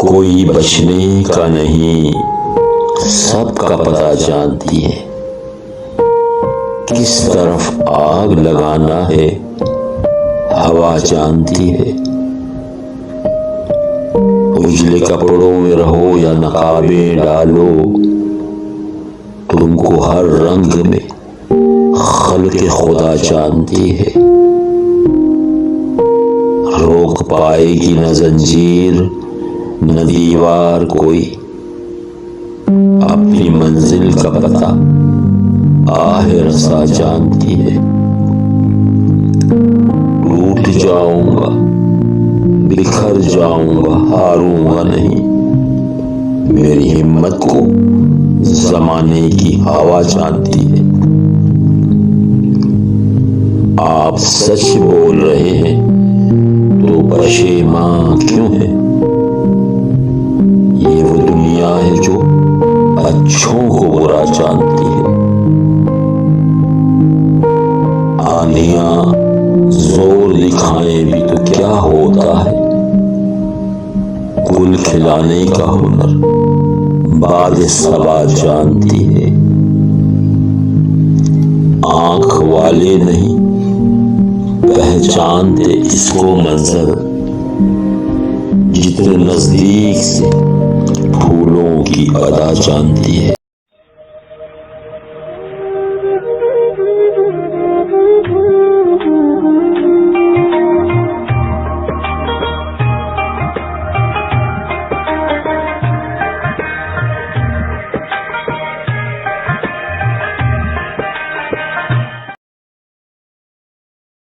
कोई बचने का नहीं, सबका पता जानती है। किस तरफ आग लगाना है हवा जानती है। उजले कपड़ों में रहो या नकाबे डालो, तुमको हर रंग में खल्क़े खुदा जानती है। रोक पाएगी न जंजीर न दीवार कोई, अपनी मंजिल का पता आहे रसा जानती है। टूट जाऊंगा, बिखर जाऊंगा, हारूंगा नहीं, मेरी हिम्मत को जमाने की हवा जानती है। आप सच बोल रहे हैं तो पशेमां क्यों है? ये वो दुनिया है जो अच्छों को बुरा जानती है। आंधियां जोर दिखाएं भी तो क्या होता है, गुल खिलाने का हुनर बादे सबा जानती है। आंख वाले नहीं पहचानते इसको मंजर, जितने नजदीक से फूलों की अदा जानती है।